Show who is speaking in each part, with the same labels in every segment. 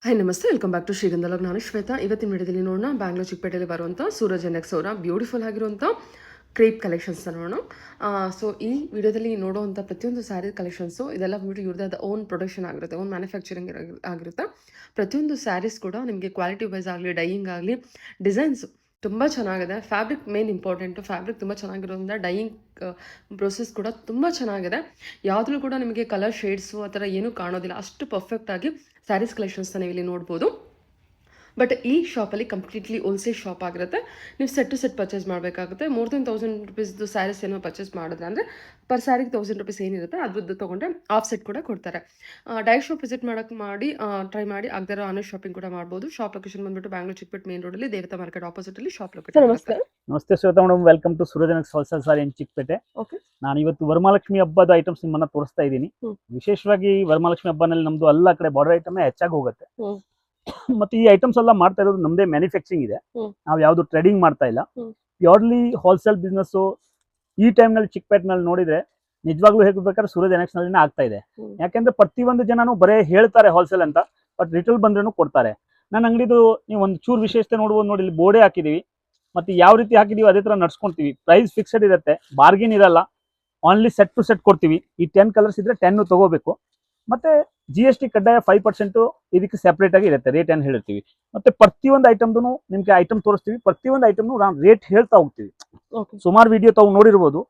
Speaker 1: Hi ನಮಸ್ತೆ, welcome back to ಶ್ರೀಗಂಧಲಗ್. ನಾನು ಶ್ವೇತಾ. ಇವತ್ತಿನ ವಿಡಿಯೋದಲ್ಲಿ ನೋಡೋಣ ಬ್ಯಾಂಗ್ಳೂರ್ ಚಿಕ್ಕಪೇಟೆಯಲ್ಲಿ ಬರುವಂಥ ಸೂರಜ್ ಎನ್ಎಕ್ಸ್ ಅವರ ಬ್ಯೂಟಿಫುಲ್ ಆಗಿರುವಂಥ ಕ್ರೇಪ್ ಕಲೆಕ್ಷನ್ಸ್ನ ನೋಡೋಣ. ಸೊ ಈ ವಿಡಿಯೋದಲ್ಲಿ ನೋಡುವಂಥ ಪ್ರತಿಯೊಂದು ಸ್ಯಾರಿ ಕಲೆಕ್ಷನ್ಸು ಇದೆಲ್ಲ ಬಿಟ್ಟು ಇವ್ರದ್ದು ಓನ್ ಪ್ರೊಡಕ್ಷನ್ ಆಗಿರುತ್ತೆ, ಓನ್ ಮ್ಯಾನುಫ್ಯಾಕ್ಚರಿಂಗ್ ಆಗಿರುತ್ತೆ. ಪ್ರತಿಯೊಂದು ಸ್ಯಾರೀಸ್ ಕೂಡ ನಿಮಗೆ ಕ್ವಾಲಿಟಿ ವೈಸ್ ಆಗಲಿ, ಡೈಯಿಂಗ್ ಆಗಲಿ, ಡಿಸೈನ್ಸು ತುಂಬ ಚೆನ್ನಾಗಿದೆ. Fabric main important. ಫ್ಯಾಬ್ರಿಕ್ ತುಂಬ ಚೆನ್ನಾಗಿರೋದ್ರಿಂದ ಡೈಯಿಂಗ್ ಪ್ರೊಸೆಸ್ ಕೂಡ ತುಂಬ ಚೆನ್ನಾಗಿದೆ. ಯಾವುದೂ ಕೂಡ ನಿಮಗೆ ಕಲರ್ ಶೇಡ್ಸು ಆ ಥರ ಏನೂ ಕಾಣೋದಿಲ್ಲ. ಅಷ್ಟು ಪರ್ಫೆಕ್ಟಾಗಿ ಸ್ಯಾರೀಸ್ ಕಲೆಕ್ಷನ್ಸ್ನ ನೀವು ಇಲ್ಲಿ ನೋಡ್ಬೋದು. ಬಟ್ ಈ ಶಾಪಲ್ಲಿ ಕಂಪ್ಲೀಟ್ಲಿ ಹೋಲ್ಸೇಲ್ ಶಾಪ್ ಆಗಿರುತ್ತೆ. ನೀವು ಸೆಟ್ ಟು ಸೆಟ್ ಪರ್ಚೇಸ್ ಮಾಡಬೇಕಾಗುತ್ತೆ. ಮೋರ್ ದೆನ್ 1000 ರುಪೀಸ್ದು ಸ್ಯಾರೀಸ್ ಏನೋ ಪರ್ಚೇಸ್ ಮಾಡಿದ್ರೆ ಅಂದರೆ ಪರ್ ಸ್ಯಾರಿಗೆ 1000 ರುಪೀಸ್ ಏನಿರುತ್ತೆ ಅದ್ರದ್ದು ತೊಗೊಂಡ್ರೆ ಆಫ್ ಸೆಟ್ ಕೂಡ ಕೊಡ್ತಾರೆ. ಡೈರೆಕ್ಟ್ ಶಾಪ್ ವಿಸಿಟ್ ಟ್ರೈ ಮಾಡಿ. ಆಗದಿರೋ ಆನ್ಲೈನ್ ಶಾಪಿಂಗ್ ಕೂಡ ಮಾಡ್ಬೋದು. ಶಾಪ್ ಲೊಕೇಶನ್ ಬಂದ್ಬಿಟ್ಟು ಬ್ಯಾಂಗ್ಳೂರ್ ಚಿಕ್ಕಪೇಟೆ ಮೇನ್ ರೋಡಲ್ಲಿ ದೇವತಾ ಮಾರ್ಕೆಟ್ ಆಪೋಸಿಟಲ್ಲಿ ಶಾಪ್ ಲೊಕೇಶನ್. ನಮಸ್ತೆ.
Speaker 2: ನಮಸ್ತೆ Shweta madam, welcome to Suraj NX wholesale sari in Chickpet. ನಾನು ಇವತ್ತು ವರಮಹಾಲಕ್ಷ್ಮಿ ಹಬ್ಬದ ಐಟಮ್ಸ್ ನಿಮ್ಮನ್ನ ತೋರಿಸ್ತಾ ಇದ್ದೀನಿ. ವಿಶೇಷವಾಗಿ ವರಮಹಾಲಕ್ಷ್ಮಿ ಹಬ್ಬನಲ್ಲಿ ನಮ್ದು ಎಲ್ಲ ಕಡೆ ಬಾರ್ಡರ್ ಐಟಮ್ ಹೆಚ್ಚಾಗಿ ಹೋಗುತ್ತೆ. ಮತ್ತೆ ಈ ಐಟಮ್ಸ್ ಎಲ್ಲ ಮಾಡ್ತಾ ಇರೋದು ನಮ್ದೇ ಮ್ಯಾನುಫ್ಯಾಕ್ಚರಿಂಗ್ ಇದೆ. ನಾವು ಯಾವ್ದು ಟ್ರೇಡಿಂಗ್ ಮಾಡ್ತಾ ಇಲ್ಲ, ಪ್ಯೂರ್ಲಿ ಹೋಲ್ಸೇಲ್ ಬಿಸ್ನೆಸ್. ಈ ಟೈಮ್ ನಲ್ಲಿ ಚಿಕ್ಕಪೇಟೆ ನಲ್ಲಿ ನೋಡಿದ್ರೆ ನಿಜವಾಗ್ಲೂ ಹೇಗಬೇಕಾದ್ರೆ ಸೂರಜ್ ಎನ್ಎಕ್ಸ್ ನಲ್ಲಿ ಆಗ್ತಾ ಇದೆ. ಯಾಕೆಂದ್ರೆ ಪ್ರತಿಯೊಂದು ಜನನು ಬರೇ ಹೇಳ್ತಾರೆ ಹೋಲ್ಸೇಲ್ ಅಂತ, ಬಟ್ ರಿಟೇಲ್ ಬಂದ್ರೂ ಕೊಡ್ತಾರೆ. ನನ್ನ ಅಂಗಡಿದು ನೀವು ಒಂದು ಚೂರು ವಿಶೇಷತೆ ನೋಡ್ಬೋದು. ನೋಡಿ, ಇಲ್ಲಿ ಬೋರ್ಡೇ ಹಾಕಿದೀವಿ. ಮತ್ತೆ ಯಾವ ರೀತಿ ಹಾಕಿದೀವಿ ಅದೇ ತರ ನಡ್ಸ್ಕೊಂತೀವಿ. ಪ್ರೈಸ್ ಫಿಕ್ಸ್ಡ್ ಇರುತ್ತೆ, ಬಾರ್ಗೇನ್ ಇರಲ್ಲ. ಓನ್ಲಿ ಸೆಟ್ ಟು ಸೆಟ್ ಕೊಡ್ತೀವಿ. ಈ 10 ಕಲರ್ಸ್ ಇದ್ರೆ 10 ತಗೋಬೇಕು. ಮತ್ತೆ GST ಕಡ್ಡಾಯ 5% ಇದಕ್ಕೆ ಸೆಪರೇಟ್ ಆಗಿ ಇರುತ್ತೆ. ರೇಟ್ ಏನು ಹೇಳಿರ್ತೀವಿ. ಮತ್ತೆ ಪ್ರತಿಯೊಂದು ಐಟಮ್ದು ನಿಮ್ಗೆ ಐಟಮ್ ತೋರಿಸ್ತೀವಿ. ಪ್ರತಿಯೊಂದು ಐಟಮ್ನು ನಾವು ರೇಟ್ ಹೇಳ್ತಾ ಹೋಗ್ತೀವಿ. ಸುಮಾರು ವಿಡಿಯೋ ತಾವು ನೋಡಿರ್ಬೋದು.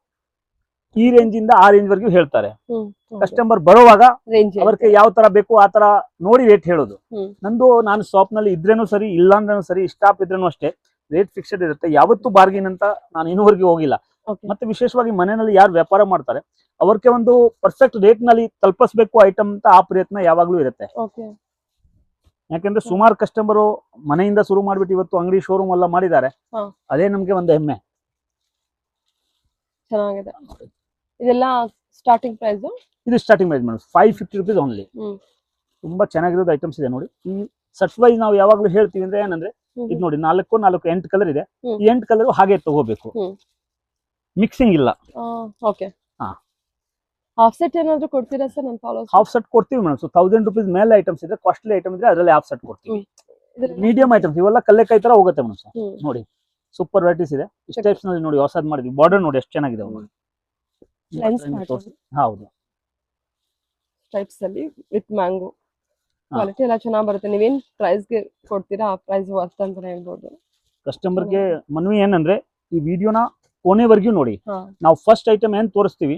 Speaker 2: ಈ ರೇಂಜ್ ಇಂದ ಆ ರೇಂಜ್ ವರೆಗೂ ಹೇಳ್ತಾರೆ. ಕಸ್ಟಮರ್ ಬರುವಾಗ ಅವ್ರಿಗೆ ಯಾವ ತರ ಬೇಕು ಆ ತರ ನೋಡಿ ರೇಟ್ ಹೇಳೋದು. ನಂದು ನಾನು ಶಾಪ್ ನಲ್ಲಿ ಇದ್ರೇನು ಸರಿ, ಇಲ್ಲ ಅಂದ್ರೂ ಸರಿ, ಸ್ಟಾಪ್ ಇದ್ರೇನು ಅಷ್ಟೇ, ರೇಟ್ ಫಿಕ್ಸ್ಡ್ ಇರುತ್ತೆ. ಯಾವತ್ತೂ ಬಾರ್ಗಿನ್ ಅಂತ ನಾನು ಇನ್ನೂವರೆಗೂ ಹೋಗಿಲ್ಲ. ಮತ್ತೆ ವಿಶೇಷವಾಗಿ ಮನೆಯಲ್ಲಿ ಯಾರು ವ್ಯಾಪಾರ ಮಾಡ್ತಾರೆ ಅವ್ರಿಗೆ ಒಂದು ಪರ್ಫೆಕ್ಟ್ ರೇಟ್ ನಲ್ಲಿ ತಲುಪಿಸಬೇಕು ಐಟಮ್ ಅಂತ ಆ ಪ್ರಯತ್ನ ಯಾವಾಗ್ಲೂ ಇರುತ್ತೆ. ಯಾಕೆಂದ್ರೆ ಸುಮಾರು ಕಸ್ಟಮರು ಮನೆಯಿಂದ ಶುರು ಮಾಡ್ಬಿಟ್ಟು ಇವತ್ತು ಅಂಗಡಿ ಶೋರೂಮ್ ಎಲ್ಲ ಮಾಡಿದ್ದಾರೆ. ಅದೇ ನಮ್ಗೆ ಒಂದು ಹೆಮ್ಮೆ.
Speaker 1: ಚೆನ್ನಾಗಿದೆ. ಇದೆಲ್ಲ ಸ್ಟಾರ್ಟಿಂಗ್ ಪ್ರೈಸ್?
Speaker 2: ಇದು starting price madam 550 rupees only. ತುಂಬಾ ಚೆನ್ನಾಗಿರೋದು ಐಟಮ್ಸ್ ಇದೆ ನೋಡಿ. ಈ ಸೆಟ್ ವೈಸ್ ನಾವು ಯಾವಾಗ್ಲೂ ಹೇಳ್ತೀವಿ ಅಂದ್ರೆ ಏನಂದ್ರೆ, ಇದು ನೋಡಿ 8 ಕಲರ್ ಇದೆ. ಈ 8 ಕಲರ್ ಹಾಗೆ ತಗೋಬೇಕು, ಮಿಕ್ಸಿಂಗ್ ಇಲ್ಲ.
Speaker 1: ಓಕೆ. ಹಾಫ್ ಸೆಟ್ ಏನಾದ್ರು ಕೊಡ್ತೀರಾ ಸರ್? ನಾನು ಫಾಲೋ
Speaker 2: ಹಾಫ್ ಸೆಟ್ ಕೊಡ್ತೀವಿ ಮೇಡಮ್. ಸೊ 1000 ರುಪೀಸ್ ಮೇಲೆ ಐಟಮ್ಸ್ ಇದೆ, ಕಾಸ್ಟ್ಲಿ ಐಟಮ್ ಇದ್ರೆ ಅದರಲ್ಲಿ ಹಾಫ್ ಸೆಟ್ ಕೊಡ್ತೀವಿ. ಮೀಡಿಯಂ ಐಟಮ್ಸ್ ಇವೆಲ್ಲ ಕಲ್ಲೆಕಾಯಿ ತರ ಹೋಗುತ್ತೆ ಮೇಡಮ್. ನೋಡಿ, ಸೂಪರ್ ವೆರೈಟೀಸ್ ಇದೆ. ಈ ಟೈಪ್ಸ್ ನಲ್ಲಿ ನೋಡಿ ಹೊಸದ್ ಮಾಡಿದ್ವಿ. ಬಾರ್ಡರ್ ನೋಡಿ ಎಷ್ಟು ಚೆನ್ನಾಗಿದೆ. ಹೌದು,
Speaker 1: ಟೈಪ್ಸ್ ಅಲ್ಲಿ ವಿತ್ ಮ್ಯಾಂಗೋ ಕ್ವಾಲಿಟಿ ಎಲ್ಲ ಚೆನ್ನಾಗಿ ಬರುತ್ತೆ. ನೀವೇನ್ ಪ್ರೈಸ್ ಗೆ ಕೊಡ್ತೀರಾ ಆ ಪ್ರೈಸ್ ವರ್ತ್ ಅಂತ ಹೇಳ್ಬೋದು.
Speaker 2: ಕಸ್ಟಮರ್ ಗೆ ಮನವಿ ಏನಂದ್ರೆ, ಈ ವಿಡಿಯೋನ ಕೊನೆವರೆಗೂ ನೋಡಿ. ನಾವು ಫಸ್ಟ್ ಐಟಮ್ ಏನ್ ತೋರಿಸ್ತೀವಿ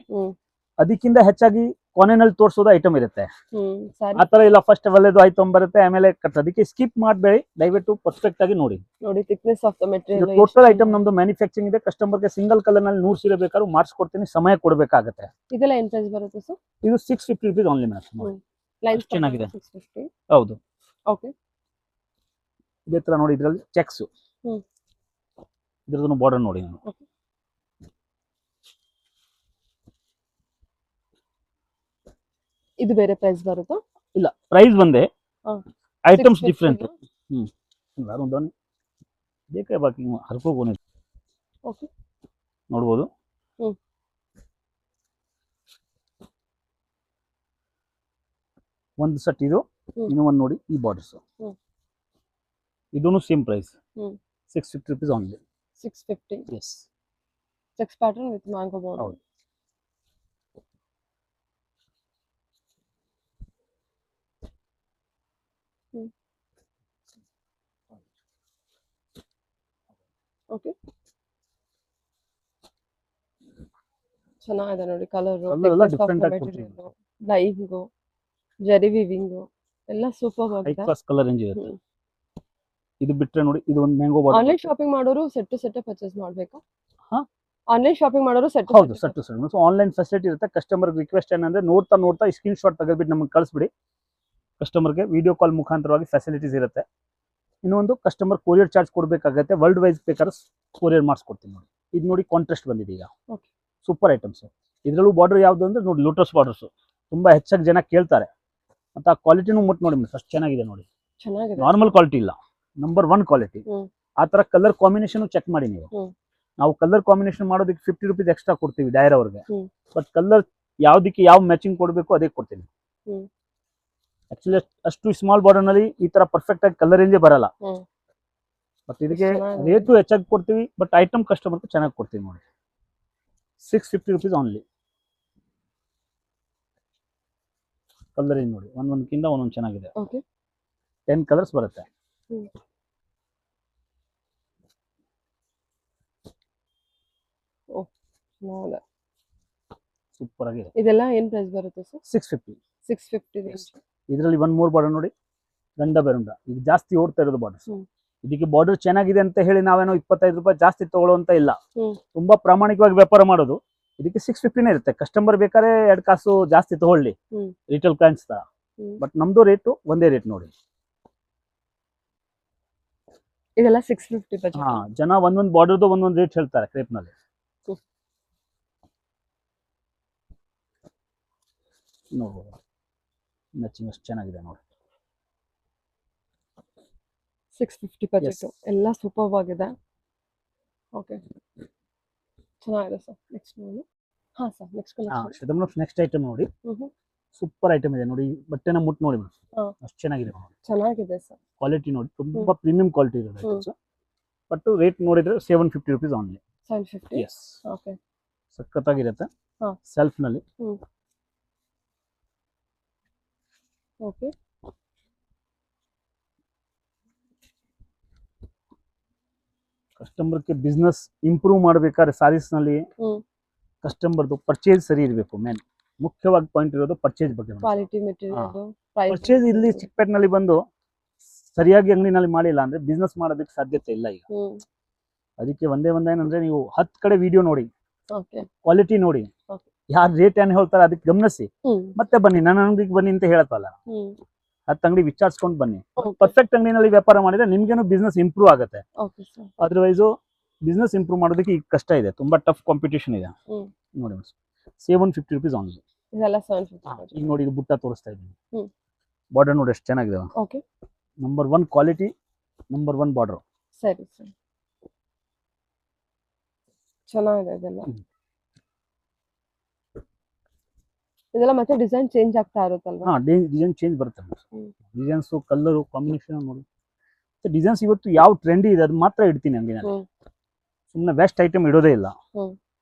Speaker 2: ಅದಕ್ಕಿಂತ ಹೆಚ್ಚಾಗಿ ಕೊನೆನಲ್ಲಿ ತೋರಿಸೋದು ಐಟಮ್ ಇರುತ್ತೆ. ಆತರ ಇಲ್ಲ ಫಸ್ಟ್ ಒಳ್ಳೆದು ಐಟಮ್ ಬರುತ್ತೆ ಆಮೇಲೆ ಅದಕ್ಕೆ ಸ್ಕಿಪ್ ಮಾಡಬೇಡಿ, ದಯವಿಟ್ಟು ಪರ್ಫೆಕ್ಟ್ ಆಗಿ ನೋಡಿ.
Speaker 1: Thickness of the material.
Speaker 2: Total item ನಮ್ದು ಮ್ಯಾನುಫ್ಯಾಕ್ಚರಿಂಗ್ ಇದೆ. ಕಸ್ಟಮರ್ ಗೆ ಸಿಂಗಲ್ ಕಲರ್ ನಲ್ಲಿ 100 ಸೀರೆ ಬೇಕಾದ್ರೂ ಮಾಡಿಸ್ಕೊಡ್ತೀನಿ, ಸಮಯ ಕೊಡಬೇಕಾಗುತ್ತೆ.
Speaker 1: ಇದೆಲ್ಲ ಏನ್ ಪ್ರೈಸ್ ಬರುತ್ತೆ ಸರ್?
Speaker 2: ಇದು 650 ರುಪೀಸ್ ಓನ್ಲಿ ಮೇಡಮ್.
Speaker 1: ಲೈನ್ಸ್
Speaker 2: ಚೆನ್ನಾಗಿದೆ.
Speaker 1: 650.
Speaker 2: ಹೌದು.
Speaker 1: ಓಕೆ.
Speaker 2: ಇದೇ ತರ ನೋಡಿ, ಇದರಲ್ಲಿ ಚೆಕ್ಸ್, ಇದ್ರದ್ದು ಬಾರ್ಡರ್ ನೋಡಿ.
Speaker 1: ಇದು ಬೇರೆ ಪ್ರೈಸ್ ಬರುತ್ತಾ?
Speaker 2: ಇಲ್ಲ, ಪ್ರೈಸ್ ಒಂದೇ, ಐಟಮ್ಸ್ ಡಿಫರೆಂಟ್. ಬೇಕೇ ಬಾಕಿ ಹರ್ಕೋಗೋನೆ.
Speaker 1: ಓಕೆ,
Speaker 2: ನೋಡ್ಬೋದು. ಒಂದು ಸೆಟ್ ಇದು, ಇನ್ನು ಒಂದು ನೋಡಿ ಈ ಬಾರ್ಡರ್ಸ್. ಇದೂನು same price 650 rupees only.
Speaker 1: 650.
Speaker 2: Yes.
Speaker 1: Checks pattern with mango border.
Speaker 2: ಹೌದು.
Speaker 1: ಓಕೆ, ಚೆನ್ನಾಗಿದೆ ನೋಡಿ. ಕಲರ್
Speaker 2: ಎಲ್ಲ ಡಿಫರೆಂಟ್ ಆಗಿ ಕೊಡ್ತೀವಿ.
Speaker 1: ಡೈಯಿಂಗು, ಜರಿ ವಿವಿಂಗು ಎಲ್ಲ ಸೂಪರ್
Speaker 2: ಹೈ
Speaker 1: ಆಗಿದೆ.
Speaker 2: ಕ್ಲಾಸ್ ಕಲರ್ ರೇಂಜ್ ಇರುತ್ತೆ. ಇದು ಬಿಟ್ರೆ ನೋಡಿ, ಇದು ಒಂದು ಮ್ಯಾಂಗೋ ಬಾರ್ಡರ್.
Speaker 1: ಆನ್ಲೈನ್ ಶಾಪಿಂಗ್ ಮಾಡೋರು ಸೆಟ್ ಟು ಸೆಟ್ ಪರ್ಚೇಸ್ ಮಾಡಬೇಕಾ? ಆನ್ಲೈನ್ ಶಾಪಿಂಗ್ ಮಾಡೋರು ಸೆಟ್
Speaker 2: ಹೌದು, set to set. So online facility ಇರುತ್ತೆ. ಕಸ್ಟಮರ್ ರಿಕ್ವೆಸ್ಟ್ ಏನಂದ್ರೆ, ನೋಡ್ತಾ ಸ್ಕ್ರೀನ್ ಶಾಟ್ ತೆಗೆದ್ಬಿಟ್ಟು ನಮಗೆ ಕಳಿಸ್ಬಿಡಿ. ಕಸ್ಟಮರ್ಗೆ ವಿಡಿಯೋ ಕಾಲ್ ಮುಖಾಂತರವಾಗಿ ಫೆಸಿಲಿಟೀಸ್ ಇರುತ್ತೆ. ಇನ್ನೊಂದು, ಕಸ್ಟಮರ್ ಕೊರಿಯರ್ ಚಾರ್ಜ್ ಕೊಡಬೇಕಾಗುತ್ತೆ. ವರ್ಲ್ಡ್ ವೈಸ್ ಬೇಕಾದ್ರೆ ಕೊರಿಯರ್ ಮಾಡಿಸ್ಕೊಡ್ತೀನಿ ನೋಡಿ. ಇದು ನೋಡಿ ಕಾಂಟ್ರಾಸ್ಟ್ ಬಂದಿದೆ ಈಗ. Super items. ಇದರಲ್ಲೂ ಬಾರ್ಡರ್ ಯಾವ್ದು ಅಂದ್ರೆ ನೋಡಿ, ಲೋಟಸ್ ಬಾರ್ಡರ್ಸ್ ತುಂಬಾ ಹೆಚ್ಚಾಗಿ ಜನ ಕೇಳ್ತಾರೆ. ಮತ್ತೆ ಆ ಕ್ವಾಲಿಟಿನೂ ಮುಟ್ಟು ನೋಡಿ ಮಿಸ್, ಅಷ್ಟು ಚೆನ್ನಾಗಿದೆ ನೋಡಿ. ನಾರ್ಮಲ್ ಕ್ವಾಲಿಟಿ ಇಲ್ಲ, ನಂಬರ್ 1 ಕ್ವಾಲಿಟಿ. ಆ ತರ ಕಲರ್ ಕಾಂಬಿನೇಷನ್ ಚೆಕ್ ಮಾಡಿ ನೀವು. ನಾವು ಕಲರ್ ಕಾಂಬಿನೇಷನ್ ಮಾಡೋದಕ್ಕೆ 50 ರುಪೀಸ್ ಎಕ್ಸ್ಟ್ರಾ ಕೊಡ್ತೀವಿ ಡೈರ್ ಅವ್ರಿಗೆ. ಬಟ್ ಕಲರ್ ಯಾವ್ದಕ್ಕೆ ಯಾವ ಮ್ಯಾಚಿಂಗ್ ಕೊಡಬೇಕು ಅದೇ ಕೊಡ್ತೀನಿ. ಆಕ್ಚುಲಿ ಅಷ್ಟು ಸ್ಮಾಲ್ ಬಾರ್ಡರ್ ನಲ್ಲಿ ಈ ತರ ಪರ್ಫೆಕ್ಟ್ ಆಗಿ ಕಲರ್ ರೇಂಜೇ ಬರಲ್ಲ. ಬಟ್ ಇದಕ್ಕೆ
Speaker 1: ಚೆನ್ನಾಗಿದೆ.
Speaker 2: ರೇಟು ಹೆಚ್ಚಾಗಿ ಕೊಡ್ತೀವಿ, ಬಟ್ ಐಟಮ್ ಕಸ್ಟಮರ್ ಚೆನ್ನಾಗಿ ಕೊಡ್ತೀವಿ ನೋಡಿ. 650 rupees ಓನ್ಲಿ. ಕಲರ್ ರೇಂಜ್ ನೋಡಿ, ಒಂದೊಂದಕ್ಕಿಂತ ಒಂದೊಂದು ಚೆನ್ನಾಗಿದೆ.
Speaker 1: ಓಕೆ
Speaker 2: 10 ಕಲರ್ಸ್ ಬರುತ್ತೆ. ಸೂಪರ್ ಆಗಿದೆ.
Speaker 1: ಇದೆಲ್ಲ ಏನ್ ಪ್ರೈಸ್ ಬರುತ್ತೆ ಸರ್?
Speaker 2: 650.
Speaker 1: 650 ರೇಂಜ್.
Speaker 2: ಇದರಲ್ಲಿ ಒನ್ ಮೋರ್ ಬಾರ್ಡರ್ ನೋಡಿ, ಗಂಡ ಬೆರುಂಡ. ಈಗ ಜಾಸ್ತಿ ಓಡ್ತಾ ಇರೋದು ಬಾರ್ಡರ್ಸ್. ಇದಕ್ಕೆ ಬಾರ್ಡರ್ ಚೆನ್ನಾಗಿದೆ ಅಂತ ಹೇಳಿ ನಾವೇನೋ 25 ರೂಪಾಯಿ ಜಾಸ್ತಿ ತಗೊಳ್ಳುವಂತ ಇಲ್ಲ. ತುಂಬಾ ಪ್ರಾಮಾಣಿಕವಾಗಿ ವ್ಯಾಪಾರ ಮಾಡೋದು. ಇದಕ್ಕೆ 650ನೇ ಇರುತ್ತೆ. ಕಸ್ಟಮರ್ ಬೇಕಾದ್ರೆ 2 ಕಾಸು ಜಾಸ್ತಿ ತಗೊಳ್ಳಿ, ರಿಟೇಲ್ ಕ್ಲೈಂಟ್ಸ್ ತರ. ಬಟ್ ನಮ್ದು ರೇಟು ಒಂದೇ ರೇಟ್ ನೋಡಿ.
Speaker 1: ಇದೆಲ್ಲ 650 ಬಜೆಟ್.
Speaker 2: ಹಾ, ಜನ ಒಂದೊಂದು ಬಾರ್ಡರ್ದು ಒಂದೊಂದು ರೇಟ್ ಹೇಳ್ತಾರೆ ಕ್ರೇಪ್ ನಲ್ಲಿ. ನೋಡ್ಬೋದು, ಮ್ಯಾಚಿಂಗ್ ಅಷ್ಟು ಚೆನ್ನಾಗಿದೆ ನೋಡಿ.
Speaker 1: 650 ಬಜೆಟ್. ಎಲ್ಲ ಸೂಪರ್ ಆಗಿದೆ. ಓಕೆ ಚೆನ್ನಾಗಿದೆ ಸರ್. ನೆಕ್ಸ್ಟ್ ನೋಡಿ. ಹಾ ಸರ್, ನೆಕ್ಸ್ಟ್ ಕಲೆಕ್ಷನ್.
Speaker 2: ಶ್ವೇತಮ್ನ ನೆಕ್ಸ್ಟ್ ಐಟಮ್ ನೋಡಿ. ಸೂಪರ್ ಐಟಮ್ ಇದೆ ನೋಡಿ. ಬಟ್ಟೆನ ಮುಟ್ಟು ನೋಡಿ ಮೇಡಮ್, ಅಷ್ಟು ಚೆನ್ನಾಗಿದೆ ನೋಡಿ.
Speaker 1: ಚೆನ್ನಾಗಿದೆ ಸರ್.
Speaker 2: ಕ್ವಾಲಿಟಿ ನೋಡಿ, ತುಂಬಾ ಪ್ರೀಮಿಯಂ ಕ್ವಾಲಿಟಿ ಇದೆ ಐಟಮ್ಸ್. ಬಟ್ ರೇಟ್ ನೋಡಿದ್ರೆ 750 rupees ಓನ್ಲಿ.
Speaker 1: 750.
Speaker 2: ಎಸ್.
Speaker 1: ಓಕೆ
Speaker 2: ಸಖತ್ತಾಗಿರುತ್ತೆ. ಸೆಲ್ಫ್ ನಲ್ಲಿ.
Speaker 1: ಓಕೆ
Speaker 2: ಕಸ್ಟಮರ್ಗೆ ಬಿಸ್ನೆಸ್ ಇಂಪ್ರೂವ್ ಮಾಡಬೇಕಾದ್ರೆ ಸಾರೀಸ್ ನಲ್ಲಿ ಕಸ್ಟಮರ್ದು ಪರ್ಚೇಸ್ ಸರಿ ಇರಬೇಕು. ಮೇನ್ ಮುಖ್ಯವಾಗಿ ಪಾಯಿಂಟ್ ಇರೋದು ಪರ್ಚೇಸ್ ಬಗ್ಗೆ.
Speaker 1: ಕ್ವಾಲಿಟಿ ಮೆಟೀರಿಯಲ್
Speaker 2: ಪರ್ಚೇಸ್ ಇಲ್ಲಿ ಚಿಕ್ಕಪೇಟೆನಲ್ಲಿ ಬಂದು ಸರಿಯಾಗಿ ಅಂಗಡಿನಲ್ಲಿ ಮಾಡಿಲ್ಲ ಅಂದ್ರೆ ಬಿಸ್ನೆಸ್ ಮಾಡೋದಕ್ಕೆ ಸಾಧ್ಯತೆ ಇಲ್ಲ ಈಗ. ಅದಕ್ಕೆ ಒಂದೇನಂದ್ರೆ ನೀವು 10 ಕಡೆ ವಿಡಿಯೋ ನೋಡಿ, ಕ್ವಾಲಿಟಿ ನೋಡಿ, ಯಾರು ರೇಟ್ ಏನ್ ಹೇಳ್ತಾರೆ ಅದಕ್ಕೆ ಗಮನಿಸಿ ಮತ್ತೆ ಬನ್ನಿ. ನನ್ನ ಅಂಗಡಿಗೆ ಬನ್ನಿ ಅಂತ ಹೇಳತ್ತಲ್ಲ, 10 ಅಂಗಡಿ ವಿಚಾರಿಸ್ಕೊಂಡು ಬನ್ನಿ. ಪರ್ಫೆಕ್ಟ್ ಅಂಗಡಿನಲ್ಲಿ ವ್ಯಾಪಾರ ಮಾಡಿದ್ರೆ ನಿಮ್ಗೇನು ಬಿಸ್ನೆಸ್ ಇಂಪ್ರೂವ್ ಆಗುತ್ತೆ. ಅದರ್ವೈಸು ಬಿಸ್ನೆಸ್ ಇಂಪ್ರೂವ್ ಮಾಡೋದಕ್ಕೆ ಈಗ ಕಷ್ಟ ಇದೆ, ತುಂಬಾ ಟಫ್ ಕಾಂಪಿಟೇಷನ್ ಇದೆ ನೋಡಿ. 750 rupees ಓನ್ಲಿ.
Speaker 1: ಇದೆಲ್ಲ 750.
Speaker 2: ಈಗ ನೋಡಿ, ಬುಟ್ಟ ತೋರಿಸ್ತಾ ಇದ್ದೀನಿ. ಬಾರ್ಡರ್ ನೋಡಿ ಎಷ್ಟು ಚೆನ್ನಾಗಿದೆ.
Speaker 1: Okay
Speaker 2: number 1 quality, number 1 border.
Speaker 1: ಸರಿ ಸರ್, ಚೆನ್ನಾಗಿದೆ. ಇದೆಲ್ಲ ಮತ್ತೆ ಡಿಸೈನ್ ಚೇಂಜ್ ಆಗ್ತಾ ಇರುತ್ತಲ್ವಾ?
Speaker 2: ಹಾ, ಡಿಸೈನ್ ಚೇಂಜ್ ಬರುತ್ತೆ. ಡಿಸೈನ್ಸ್, ಕಲರ್ ಕಾಂಬಿನೇಷನ್ ನೋಡಿ. ಡಿಸೈನ್ಸ್ ಇವತ್ತು ಯಾವ ಟ್ರೆಂಡಿ ಇದೆ ಅದು ಮಾತ್ರ ಇಡ್ತೀನಿ ಅಂಗಡಿನಲ್ಲಿ. ಸುಮ್ಮನೆ ಬೆಸ್ಟ್ ಐಟಮ್ ಇಡೋದೇ ಇಲ್ಲ.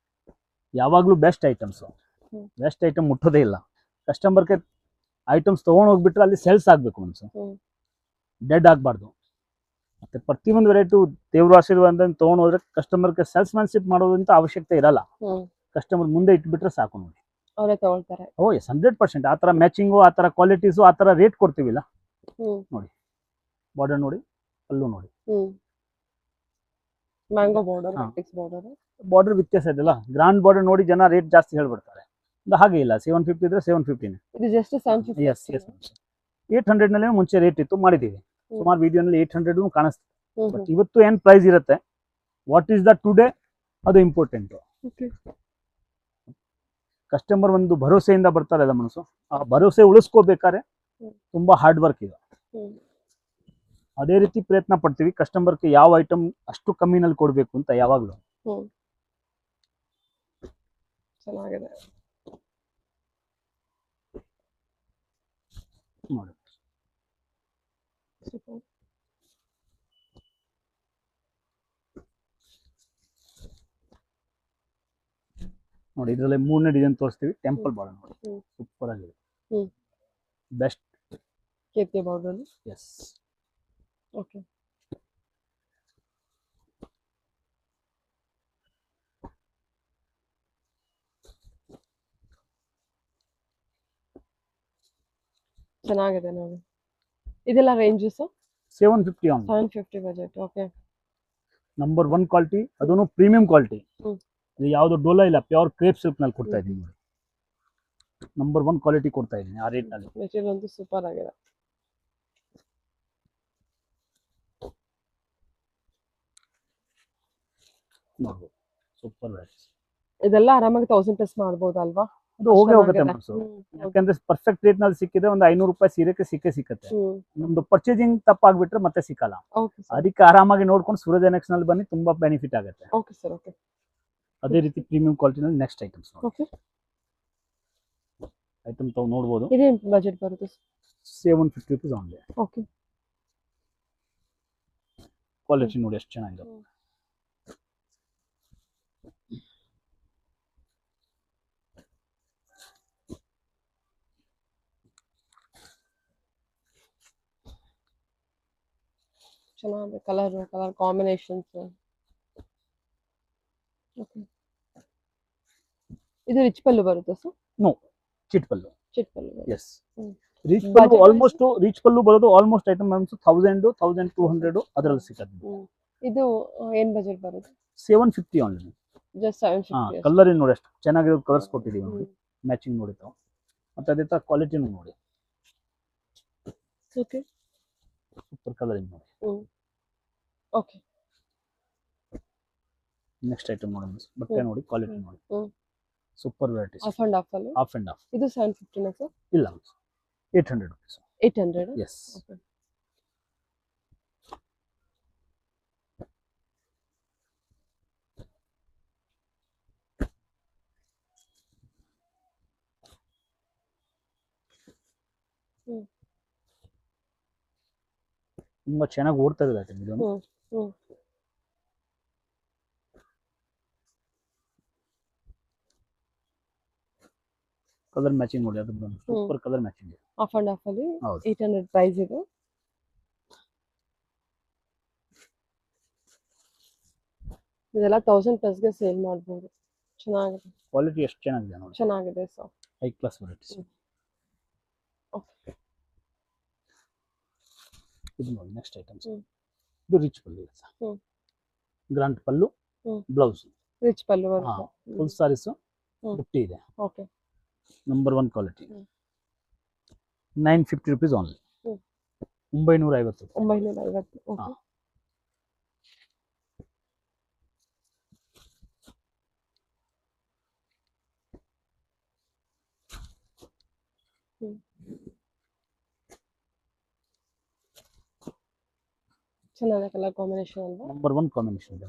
Speaker 2: ಯಾವಾಗ್ಲೂ ಬೆಸ್ಟ್ ಐಟಮ್ಸ್, ಬೆಸ್ಟ್ ಐಟಮ್ ಮುಟ್ಟೋದೇ ಇಲ್ಲ. ಕಸ್ಟಮರ್ಗೆ ಐಟಮ್ಸ್ ತಗೊಂಡ್ ಹೋಗ್ಬಿಟ್ರೆ ಅಲ್ಲಿ ಸೇಲ್ಸ್ ಆಗ್ಬೇಕು ಮನ್ಸು, ಡೆಡ್ ಆಗ್ಬಾರ್ದು. ಮತ್ತೆ ಪ್ರತಿಯೊಂದು ವೆರೈಟಿ ದೇವ್ರ ಆಶೀರ್ವಾದ ತಗೊಂಡ್ ಹೋದ್ರೆ ಕಸ್ಟಮರ್ಗೆ ಸೇಲ್ಸ್ ಮ್ಯಾನ್ಶಿಪ್ ಮಾಡೋದಂತ ಅವಶ್ಯಕತೆ ಇರಲ್ಲ. ಕಸ್ಟಮರ್ ಮುಂದೆ ಇಟ್ಬಿಟ್ರೆ ಸಾಕು ನೋಡಿ,
Speaker 1: ಅವರೇ ತಗೊಳ್ತಾರೆ.
Speaker 2: ಓ ಎಸ್, 100%. ಆ ತರ ಮ್ಯಾಚಿಂಗು, ಆ ತರ ಕ್ವಾಲಿಟೀಸು, ಆ ತರ ರೇಟ್ ಕೊಡ್ತೀವಿಲ್ಲ ನೋಡಿ. ಬಾರ್ಡರ್ ನೋಡಿ, ಅಲ್ಲೂ ನೋಡಿ,
Speaker 1: ಮ್ಯಾಂಗೋ ಬಾರ್ಡರ್, ಬಾರ್ಡರ್.
Speaker 2: ಬಾರ್ಡರ್ ವ್ಯತ್ಯಾಸ ಇದೆಲ್ಲ. ಗ್ರಾಂಡ್ ಬಾರ್ಡರ್ ನೋಡಿ ಜನ ರೇಟ್ ಜಾಸ್ತಿ ಹೇಳ್ಬಿಡ್ತಾರೆ. ಹಾಗೆ ಇಲ್ಲ, 750 ಇದ್ರೆ 750.
Speaker 1: ಇದು ಜಸ್ಟ್ 750.
Speaker 2: S S. 800 ನಲ್ಲಿ ಮುಂಚೆ ರೇಟ್ ಇತ್ತು, ಮಾಡಿದೀವಿ. ಸುಮಾರು ವಿಡಿಯೋನಲ್ಲಿ 800 ಕಾಣಿಸ್ತು. ಬಟ್ ಇವತ್ತು ಏನ್ ಪ್ರೈಸ್ ಇರುತ್ತೆ, ವಾಟ್ ಈಸ್ ದ ಟುಡೇ, ಅದು ಇಂಪಾರ್ಟೆಂಟ್. ಕಸ್ಟಮರ್ ಒಂದು ಭರವಸೆಯಿಂದ ಬರ್ತಾರಲ್ಲ ಮನಸ್ಸು, ಆ ಭರವಸೆ ಉಳಿಸ್ಕೋಬೇಕಾದ್ರೆ ತುಂಬಾ ಹಾರ್ಡ್ ವರ್ಕ್ ಇದೆ. ಅದೇ ರೀತಿ ಪ್ರಯತ್ನ ಪಡ್ತೀವಿ ಕಸ್ಟಮರ್ಗೆ ಯಾವ ಐಟಮ್ ಅಷ್ಟು ಕಮ್ಮಿನಲ್ಲಿ ಕೊಡ್ಬೇಕು ಅಂತ ಯಾವಾಗ್ಲೂ.
Speaker 1: ಚೆನ್ನಾಗಿದೆ
Speaker 2: ನೋಡಿ. ನೋಡಿ, ಇದರಲ್ಲಿ 3ನೇ ಡಿಸೈನ್ ತೋರಿಸ್ತೀವಿ. ಟೆಂಪಲ್ ಬಾರ್ಡರ್ ನೋಡಿ, ಸೂಪರ್ ಆಗಿದೆ. ಬೆಸ್ಟ್
Speaker 1: ಕೇಪ್ಗೆ ಬಾರ್ಡರ್.
Speaker 2: ಎಸ್.
Speaker 1: ಓಕೆ ಚೆನ್ನಾಗಿದೆ ನೋಡಿ. ಇದೆಲ್ಲ ranges
Speaker 2: 750 on.
Speaker 1: 750 budget. Okay
Speaker 2: number 1 quality, ಅದನ್ನು ಪ್ರೀಮಿಯಂ ಕ್ವಾಲಿಟಿ. ಇದು ಯಾವುದು ಡೋಲಾ ಇಲ್ಲ, ಪ್ಯೂರ್ ಕ್ರೇಪ್ ಸಿಲ್ಕ್ ನಲ್ಲಿ ಕೊಡ್ತಾ ಇದ್ದೀನಿ ನೋಡಿ. ನಂಬರ್ 1 ಕ್ವಾಲಿಟಿ ಕೊಡ್ತಾ ಇದ್ದೀನಿ ಆ ರೇಟ್ ನಲ್ಲಿ.
Speaker 1: ಮೆಟೀರಿಯಲ್ ಅಂತೂ ಸೂಪರ್ ಆಗಿದೆ.
Speaker 2: ನೋಡ್ಬೋದು, ಸೂಪರ್ ವೆರೈಟೀಸ್.
Speaker 1: ಇದೆಲ್ಲ ಆರಾಮಾಗಿ 1000 ಪ್ಲಸ್ ಮಾಡ್ಬೋದಲ್ವಾ?
Speaker 2: ಅದು ಹೋಗೇ ಹೋಗುತ್ತೆ ಮನಸ್ಸು. ಯಾಕಂದ್ರೆ ಪರ್ಫೆಕ್ಟ್ ರೇಟ್ ನಲ್ಲಿ ಸಿಕ್ಕಿದ್ರೆ ಒಂದು 500 ರೂಪಾಯಿ ಸೀರೆಗೆ ಸಿಕ್ಕತ್ತೆ. ನಮ್ದು ಪರ್ಚೇಸಿಂಗ್ ತಪ್ಪಾಗ್ಬಿಟ್ರೆ ಮತ್ತೆ ಸಿಕ್ಕಲ್ಲ. ಅದಕ್ಕೆ ಆರಾಮಾಗಿ ನೋಡ್ಕೊಂಡು ಸೂರಜ್ ಎನೆಕ್ಸ್ ನಲ್ಲಿ ಬನ್ನಿ, ತುಂಬಾ ಬೆನಿಫಿಟ್ ಆಗುತ್ತೆ.
Speaker 1: Okay sir. ಓಕೆ
Speaker 2: ಅದೇ ರೀತಿ ಪ್ರೀಮಿಯಂ ಕ್ವಾಲಿಟಿ ನಲ್ಲಿ ನೆಕ್ಸ್ಟ್ ಐಟಮ್ಸ್.
Speaker 1: ಓಕೆ
Speaker 2: ಐಟಮ್ ತಾವು ನೋಡಬಹುದು.
Speaker 1: ಇದೇನು ಬಜೆಟ್ ಬರುತ್ತೆ?
Speaker 2: 750 rupees only.
Speaker 1: ಓಕೆ.
Speaker 2: ಕ್ವಾಲಿಟಿ ನೋಡಿ ಎಷ್ಟು ಚೆನ್ನಾಗಿದೆ.
Speaker 1: ಚೆನ್ನಾಗಿದೆ ಕಲರ್ ಕಾಂಬಿನೇಷನ್ಸ್. ಓಕೆ. ಇದು ರಿಚ್ ಪಲ್ಲು ಬರುತ್ತೆ ಸರ್?
Speaker 2: ನೋ, ಚಿಟ್ ಪಲ್ಲು.
Speaker 1: ಚಿಟ್ ಪಲ್ಲು ಬರುತ್ತೆ.
Speaker 2: ಎಸ್. ರೀಚ್ ಪಲ್ಲು
Speaker 1: Budget
Speaker 2: ಆಲ್ಮೋಸ್ಟ್ ರೀಚ್ ಪಲ್ಲು ಬರೋದು ಆಲ್ಮೋಸ್ಟ್ ಐಟಮ್ 1000 1200 ಅದರಲ್ಲಿ ಸಿಗುತ್ತೆ.
Speaker 1: ಇದು ಏನ್ ಬಜೆಟ್ ಬರುತ್ತೆ?
Speaker 2: 750 ಓನ್ಲಿ.
Speaker 1: ಜಸ್ಟ್ 750.
Speaker 2: ಕಲರ್ ಏನು ನೋಡಿ ಎಷ್ಟು ಚೆನ್ನಾಗಿರೋ ಕಲರ್ಸ್ ಕೊಟ್ಟಿದ್ದೀವಿ ನೋಡಿ, ಮ್ಯಾಚಿಂಗ್ ನೋಡಿ ತಾವು. ಮತ್ತೆ ಅದೇ ತರ ಕ್ವಾಲಿಟಿನೂ ನೋಡಿ.
Speaker 1: ಓಕೆ.
Speaker 2: ಸೂಪರ್ ಕಲರಿಂಗ್ ನೋಡಿ.
Speaker 1: ಓಕೆ.
Speaker 2: ನೆಕ್ಸ್ಟ್ ಐಟಮ್ ನೋಡಿ, ಬಟ್ಟೆ ನೋಡಿ, ಕ್ವಾಲಿಟಿ ನೋಡಿ, super varieties.
Speaker 1: Half and half ಅಲ್ಲಿ?
Speaker 2: Half and half.
Speaker 1: ಇದು 750 ನಾ ಸರ್?
Speaker 2: ಇಲ್ಲ, 800 rupees.
Speaker 1: 800?
Speaker 2: ಎಸ್.
Speaker 1: ಓಕೆ.
Speaker 2: ತುಂಬಾ ಚೆನ್ನಾಗಿ ಓಡ್ತಾ ಇದೆ ಐಟಮ್ ಇದು. ಕಲರ್ ಮ್ಯಾಚಿಂಗ್ ನೋಡಿ, ಅದು ಸೂಪರ್ ಕಲರ್ ಮ್ಯಾಚಿಂಗ್ ಇದೆ.
Speaker 1: ಆಫ್ ಅಂಡ್ ಆಫ್ ಅಲ್ಲಿ
Speaker 2: ಹೌದು.
Speaker 1: 800 ಪ್ರೈಸ್ ಇದು. ಇದೆಲ್ಲ 1000 ಪ್ಲಸ್ ಗೆ ಸೇಲ್ ಮಾಡಬಹುದು. ಚೆನ್ನಾಗಿದೆ.
Speaker 2: ಕ್ವಾಲಿಟಿ ಎಷ್ಟು ಚೆನ್ನಾಗಿದೆ ನೋಡಿ.
Speaker 1: ಚೆನ್ನಾಗಿದೆ sir.
Speaker 2: High class varieties.
Speaker 1: Okay.
Speaker 2: ಇದು ನೋಡಿ ನೆಕ್ಸ್ಟ್ ಐಟಮ್ಸ್. ಇದು ರಿಚ್ ಪಲ್ಲು ಇದೆ ಸರ್. ಗ್ರಾಂಡ್ ಪಲ್ಲು, ಬ್ಲೌಸ್.
Speaker 1: ರಿಚ್ ಪಲ್ಲು ಬರುತ್ತೆ.
Speaker 2: ಫುಲ್ ಸಾರೀಸ್ ಬುಟ್ಟಿ ಇದೆ.
Speaker 1: Okay.
Speaker 2: Number 1 quality. 950 rupees only. 950.
Speaker 1: 950. Okay. ಚೆನ್ನಾಗಿದೆ ಕಲರ್ ಕಾಂಬಿನೇಷನ್ ಅಲ್ವಾ?
Speaker 2: ನಂಬರ್ 1 ಕಾಂಬಿನೇಷನ್ ಇದೆ.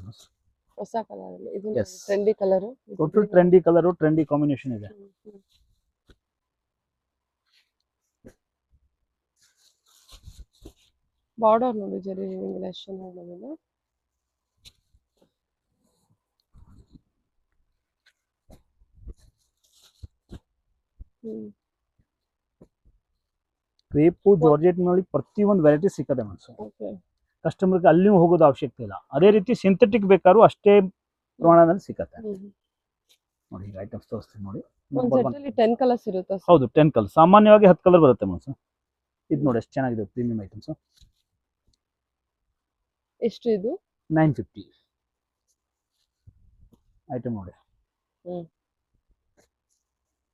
Speaker 1: ಹೊಸ ಕಲರ್ ಅಲ್ಲಿ ಇದು
Speaker 2: Yes.
Speaker 1: Trendy colour.
Speaker 2: Total trendy colour, trendy combination ಇದೆ.
Speaker 1: ಬಾರ್ಡರ್ ನೋಡಿ ಜರಿ ಹಿಂಗೆಲ್ಲ ಎಷ್ಟು ಚೆನ್ನಾಗಿ ಬಂದಿದೆ.
Speaker 2: ಕ್ರೇಪು ಜಾರ್ಜೆಟ್ ನಲ್ಲಿ ಪ್ರತಿಯೊಂದು ವೆರೈಟಿ ಸಿಕ್ಕದೆ ಮನ್ಸು.
Speaker 1: ಓಕೆ.
Speaker 2: ಕಸ್ಟಮರ್ಗೆ ಅಲ್ಲಿಯೂ ಹೋಗೋದು ಅವಶ್ಯಕತೆ ಇಲ್ಲ. ಅದೇ ರೀತಿ ಸಿಂಥೆಟಿಕ್ ಬೇಕಾದ್ರೂ ಅಷ್ಟೇ ಪ್ರಮಾಣದಲ್ಲಿ ಸಿಕ್ಕತ್ತೆ ನೋಡಿ. ಈಗ ಐಟಮ್ಸ್ ತೋರಿಸ್ತೀನಿ ನೋಡಿ.
Speaker 1: ಒಂದು ಸೆಟ್ ಅಲ್ಲಿ 10 ಕಲರ್ಸ್ ಇರುತ್ತೆ ಸರ್?
Speaker 2: ಹೌದು, 10 ಕಲರ್. ಸಾಮಾನ್ಯವಾಗಿ 10 ಕಲರ್ ಬರುತ್ತೆ ಮನ್ಸು. ಇದು ನೋಡಿ ಎಷ್ಟು ಚೆನ್ನಾಗಿದೆ ಪ್ರೀಮಿಯಂ ಐಟಮ್ಸ್.
Speaker 1: ಎಷ್ಟು ಇದು?
Speaker 2: 950 ಐಟಮ್ ನೋಡಿ.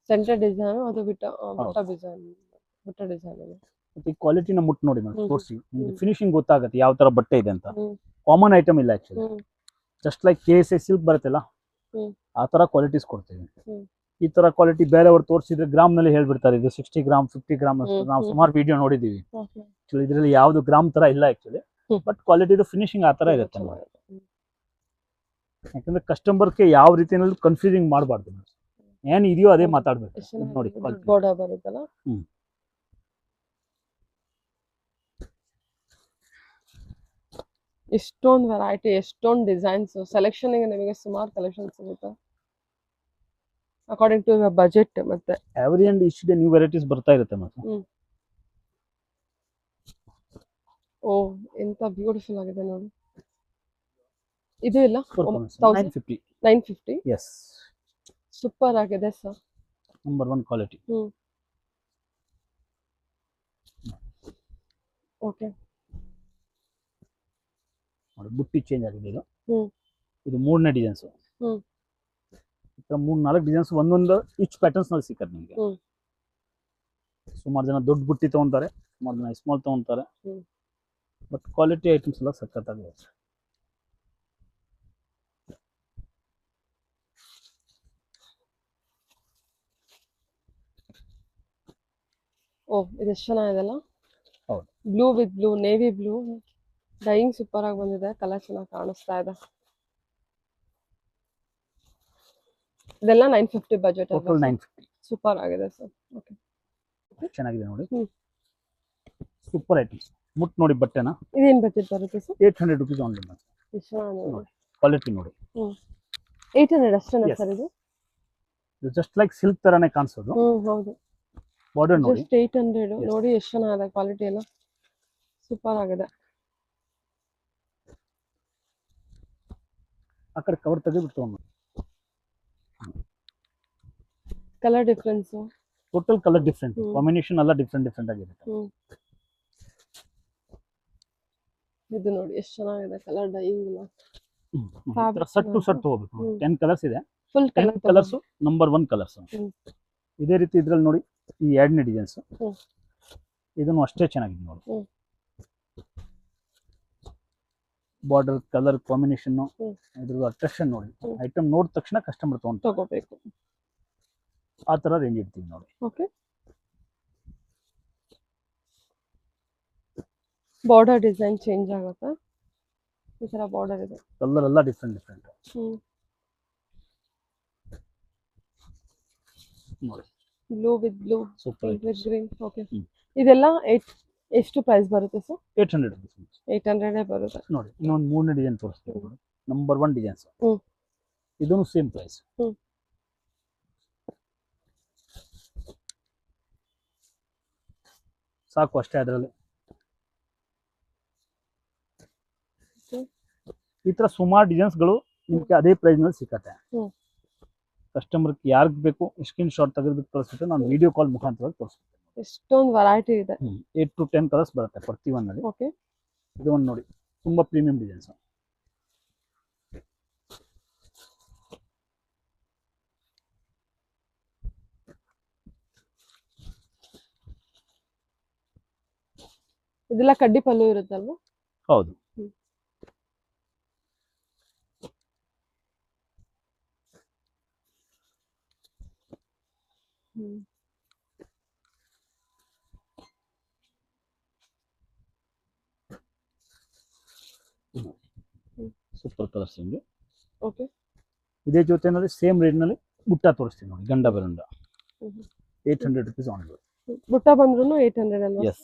Speaker 1: ಸೆಂಟರ್ ಡಿಸೈನ್ ಅದು ಬುಟ್ಟ ಡಿಸೈನ್. ಬುಟ್ಟ ಡಿಸೈನ್ ಇದೆ.
Speaker 2: ಮತ್ತೆ ಕ್ವಾಲಿಟಿನ ಮುಟ್ಟು ನೋಡಿ ನಾನು ತೋರಿಸಿ, ನಿಮಗೆ ಫಿನಿಶಿಂಗ್ ಗೊತ್ತಾಗುತ್ತೆ ಯಾವ ತರ ಬಟ್ಟೆ ಇದೆ ಅಂತ. ಕಾಮನ್ ಐಟಮ್ ಇಲ್ಲ actually. Just like KSA silk ಬರುತ್ತಲ್ಲ, ಆ ತರ ಕ್ವಾಲಿಟೀಸ್ ಕೊಡ್ತೀವಿ. ಈ ತರ ಕ್ವಾಲಿಟಿ ಬೇರೆಯವರು ತೋರಿಸಿದ್ರೆ ಗ್ರಾಮ್ ನಲ್ಲಿ ಹೇಳ್ಬಿಡ್ತಾರೆ ಇದು 60 ಗ್ರಾಮ್ 50 ಗ್ರಾಮ್ ಅಷ್ಟು. ನಾವು ಸುಮಾರು ವಿಡಿಯೋ ನೋಡಿದೀವಿ. ಆಕ್ಚುಲಿ ಇದರಲ್ಲಿ ಯಾವ್ದು ಗ್ರಾಮ್ ತರ ಇಲ್ಲ ಆಕ್ಚುಲಿ, ಬಟ್ ಕ್ವಾಲಿಟಿದು ಫಿನಿಶಿಂಗ್ ಆ ತರ ಇರುತ್ತೆ ನೋಡಿ. ಯಾಕಂದ್ರೆ ಕಸ್ಟಮರ್ಗೆ ಯಾವ ರೀತಿಯಲ್ಲಿ ಕನ್ಫ್ಯೂಸಿಂಗ್ ಮಾಡಬಾರ್ದು. ಏನ್ ಇದೆಯೋ ಅದೇ ಮಾತಾಡ್ಬೇಕು ನೋಡಿ.
Speaker 1: ಬಾರ್ಡರ್ ಬರುತ್ತಲ್ಲ. ಎಷ್ಟೊಂದು ವೆರೈಟಿ, ಎಷ್ಟೊಂದು ಡಿಸೈನ್ಸ್, ಸೆಲೆಕ್ಷನ್ ನಿಮಗೆ ಸುಮಾರು ಕಲೆಕ್ಷನ್ಸ್ ಸಿಗುತ್ತೆ ಅಕಾರ್ಡಿಂಗ್ ಟು ಯುವರ್ ಬಜೆಟ್. ಮತ್ತೆ
Speaker 2: every and each day new varieties ಬರ್ತಾ ಇರುತ್ತೆ ಮತ್ತೆ.
Speaker 1: ಓ ಎಂತ ಬ್ಯೂಟಿಫುಲ್ ಆಗಿದೆ ನೋಡಿ. ಇದು ಇಲ್ಲ 950.
Speaker 2: ಎಸ್,
Speaker 1: ಸೂಪರ್ ಆಗಿದೆ ಸರ್.
Speaker 2: Number 1 quality.
Speaker 1: ಓಕೆ.
Speaker 2: ನೋಡಿ ಬುಟ್ಟಿ ಚೇಂಜ್ ಆಗಿದೆ ಇದು. ಇದು 3ನೇ ಡಿಸೈನ್ಸ್. ಈಗ 3-4 ಡಿಸೈನ್ಸ್ ಒಂದೊಂದು ಈಚ್ ಪ್ಯಾಟರ್ನ್ಸ್ ನಲ್ಲಿ ಸಿಕ್ಕತ್ತೆ ನಿಮಗೆ. ಸುಮಾರು ಜನ ದೊಡ್ಡ ಬುಟ್ಟಿ ತಗೊಂತಾರೆ, ಸುಮಾರು ಜನ ಸ್ಮಾಲ್ ತಗೊಂತಾರೆ. ಬಟ್ ಕ್ವಾಲಿಟಿ ಐಟಮ್ಸ್ ಎಲ್ಲ ಸಖತ್ತಾಗಿದೆ.
Speaker 1: ಓ ಇದು ಎಷ್ಟು ಚೆನ್ನಾಗಿದೆಲ್ಲ.
Speaker 2: ಹೌದು.
Speaker 1: Blue with blue, navy blue dyeing super ಆಗಿ ಬಂದಿದೆ. ಕಲರ್ ಚೆನ್ನಾಗಿ ಕಾಣಿಸ್ತಾ ಇದೆ. ಇದೆಲ್ಲ 950 ಬಜೆಟ್.
Speaker 2: ಟೋಟಲ್ 950.
Speaker 1: ಸೂಪರ್ ಆಗಿದೆ ಸರ್. ಓಕೆ,
Speaker 2: ಚೆನ್ನಾಗಿದೆ ನೋಡಿ. Super items. ಮುಟ್ ನೋಡಿ ಬಟ್ಟೆನ
Speaker 1: ಇದೇನ್ ಬಜೆಟ್ ಬರುತ್ತೆ ಸರ್?
Speaker 2: 800 ರುಪೀಸ್ ಆನ್ಲೈನ್ ನೋಡಿ. ಕ್ವಾಲಿಟಿ ನೋಡಿ
Speaker 1: 800 ಅಷ್ಟೇನಾ
Speaker 2: Yes.
Speaker 1: ಸರ್ ಇದು?
Speaker 2: ಇದು ಜಸ್ಟ್ ಲೈಕ್ ಸಿಲ್ಕ್ ತರಾನೇ ಕಾಣಿಸೋದು.
Speaker 1: ಹೌದು.
Speaker 2: ಬಾರ್ಡರ್ ನೋಡಿ
Speaker 1: ಜಸ್ಟ್ 800
Speaker 2: Yes.
Speaker 1: ನೋಡಿ ಎಷ್ಟು ಚೆನ್ನಾಗಿದೆ ಕ್ವಾಲಿಟಿ ಎಲ್ಲ ಸೂಪರ್ ಆಗಿದೆ.
Speaker 2: ಆ ಕಡೆ ಕವರ್ ತೆಗೆದ್ಬಿಟ್ಟು ತಗೊಂಡು
Speaker 1: colour difference
Speaker 2: total colour different,
Speaker 1: hmm.
Speaker 2: Combination ಎಲ್ಲ ಡಿಫ್ರೆಂಟ್ ಆಗಿರುತ್ತೆ.
Speaker 1: ಇದು ನೋಡಿ ಎಷ್ಟು ಚೆನ್ನಾಗಿದೆ ಕಲರ್ ಡೈಯಿಂಗ್ ಎಲ್ಲ
Speaker 2: ಈ ತರ ಸಟ್ ಟು ಸಟ್ ಹೋಗ್ಬೇಕು.
Speaker 1: ಹ್ಮ್.
Speaker 2: 10 ಕಲರ್ಸ್ ಇದೆ.
Speaker 1: Full
Speaker 2: 10 colours number 1 colours.
Speaker 1: Hmm.
Speaker 2: ಇದೇ ರೀತಿ ಇದ್ರಲ್ಲಿ ನೋಡಿ ಈ 2 ಡಿಸೈನ್ಸ್.
Speaker 1: ಹ್ಮ್.
Speaker 2: ಇದನ್ನು ಅಷ್ಟೇ ಚೆನ್ನಾಗಿದೆ ನೋಡಿ.
Speaker 1: ಹ್ಮ್.
Speaker 2: ಬಾರ್ಡರ್ ಕಲರ್ ಕಾಂಬಿನೇಷನ್
Speaker 1: ಹ್ಮ್.
Speaker 2: ಇದ್ರ ಅಟ್ರಾಕ್ಷನ್ ನೋಡಿ.
Speaker 1: ಹ್ಮ್.
Speaker 2: ಐಟಮ್ ನೋಡಿದ ತಕ್ಷಣ ಕಸ್ಟಮರ್
Speaker 1: ತಗೋಬೇಕು.
Speaker 2: ಆ ತರ ರೇಂಜ್ ಇಡ್ತೀವಿ ನೋಡಿ.
Speaker 1: ಓಕೆ. ಬಾರ್ಡರ್ ಡಿಸೈನ್ ಚೇಂಜ್ ಆಗುತ್ತೆ. ಈ ತರ ಬಾರ್ಡರ್ ಇದೆ.
Speaker 2: ಕಲರ್ ಎಲ್ಲ ಡಿಫ್ರೆಂಟ್ ನೋಡಿ.
Speaker 1: Blue with blue,
Speaker 2: super
Speaker 1: pink with green. Okay.
Speaker 2: Hmm.
Speaker 1: ಇದೆಲ್ಲ ಎಷ್ಟು ಪ್ರೈಸ್ ಬರುತ್ತೆ ಸರ್?
Speaker 2: 800 ರುಪೀಸ್
Speaker 1: 800 ಬರುತ್ತೆ.
Speaker 2: ನೋಡಿ. ಇನ್ನೊಂದು 3 ಡಿಸೈನ್ ತೋರಿಸ್ತೀವಿ ನೋಡಿ. Number 1 designs.
Speaker 1: ಹ್ಮ್.
Speaker 2: ಇದನ್ನು ಸೇಮ್ ಪ್ರೈಸ್.
Speaker 1: ಹ್ಮ್.
Speaker 2: ಸಾಕು ಅಷ್ಟೇ ಅದರಲ್ಲಿ. ಈ ತರ ಸುಮಾರು ಡಿಸೈನ್ಸ್ಗಳು ನಿಮ್ಗೆ ಅದೇ ಪ್ರೈಸ್ ನಲ್ಲಿ ಸಿಕ್ಕತ್ತೆ.
Speaker 1: ಹ್ಮ್.
Speaker 2: ಕಸ್ಟಮರ್ ಯಾರಿಗ್ ಬೇಕು ಸ್ಕ್ರೀನ್ ಶಾಟ್ ತೆಗೆದ್ಬಿಟ್ಟು ಕಳಿಸ್ಬಿಟ್ಟು ನಾನು ವಿಡಿಯೋ ಕಾಲ್ ಮುಖಾಂತರ ತೋರಿಸ್ತೀನಿ.
Speaker 1: ಎಷ್ಟೊಂದು ವೆರೈಟಿ ಇದೆ.
Speaker 2: 8 to 10 ಕಲರ್ಸ್ ಬರುತ್ತೆ ಪ್ರತಿ ಒಂದಲ್ಲಿ.
Speaker 1: ಓಕೆ.
Speaker 2: ಇದು ಒಂದು ನೋಡಿ ತುಂಬಾ ಪ್ರೀಮಿಯಂ ಡಿಸೈನ್ಸ್.
Speaker 1: ಇದೆಲ್ಲ ಕಡ್ಡಿ ಪಲ್ಲು ಇರುತ್ತಲ್ವಾ?
Speaker 2: ಹೌದು. ಸೂಪರ್ ಕಲರ್ಸ್ ನಿಮಗೆ.
Speaker 1: ಓಕೆ.
Speaker 2: ಇದೇ ಜೊತೆನಲ್ಲಿ ಸೇಮ್ ರೇಟ್ ನಲ್ಲಿ ಬುಟ್ಟ ತೋರಿಸ್ತೀನಿ ನೋಡಿ. ಗಂಡ ಬೆರಂಡ 800 ರುಪೀಸ್ ಆನ್ಲೈನ್.
Speaker 1: ಬುಟ್ಟ ಬಂದ್ರು 800 ಅಲ್ವಾ?
Speaker 2: ಎಸ್.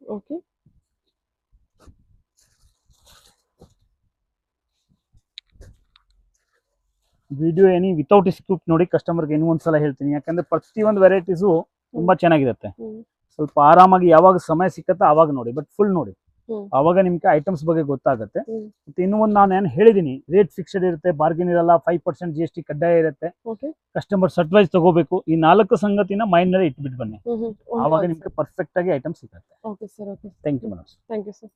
Speaker 1: ಓಕೆ.
Speaker 2: ವಿಡಿಯೋ ಏನಿ ವಿತೌಟ್ ಸ್ಕ್ರಿಪ್ಟ್ ನೋಡಿ ಕಸ್ಟಮರ್ಗೆ ಇನ್ನೂ ಒಂದ್ಸಲ ಹೇಳ್ತೀನಿ. ಯಾಕಂದ್ರೆ ಪ್ರತಿಯೊಂದು ವೆರೈಟೀಸು ತುಂಬಾ ಚೆನ್ನಾಗಿರುತ್ತೆ. ಸ್ವಲ್ಪ ಆರಾಮಾಗಿ ಯಾವಾಗ ಸಮಯ ಸಿಕ್ಕತ್ತೆ ಆವಾಗ ನೋಡಿ, ಬಟ್ ಫುಲ್ ನೋಡಿ. ಆವಾಗ ನಿಮ್ಗೆ ಐಟಮ್ಸ್ ಬಗ್ಗೆ ಗೊತ್ತಾಗುತ್ತೆ. ಮತ್ತೆ ಇನ್ನೂ ಒಂದು ನಾನು ಏನು ಹೇಳಿದೀನಿ, ರೇಟ್ ಫಿಕ್ಸ್ಡ್ ಇರುತ್ತೆ, ಬಾರ್ಗೇನ್ ಇರಲ್ಲ, 5% GST ಕಡ್ಡಾಯ ಇರುತ್ತೆ. ಕಸ್ಟಮರ್ ಸರ್ಟ್ವೈಸ್ ತಗೋಬೇಕು. ಈ 4 ಸಂಗತಿನ ಮೈಂಡ್ ನಲ್ಲಿ ಇಟ್ಬಿಟ್ಟು ಬನ್ನಿ. ಆವಾಗ ನಿಮ್ಗೆ ಪರ್ಫೆಕ್ಟ್ ಆಗಿ ಐಟಮ್ ಸಿಗುತ್ತೆ.
Speaker 1: Okay sir. Okay.
Speaker 2: Thank you madam.
Speaker 1: Thank you sir.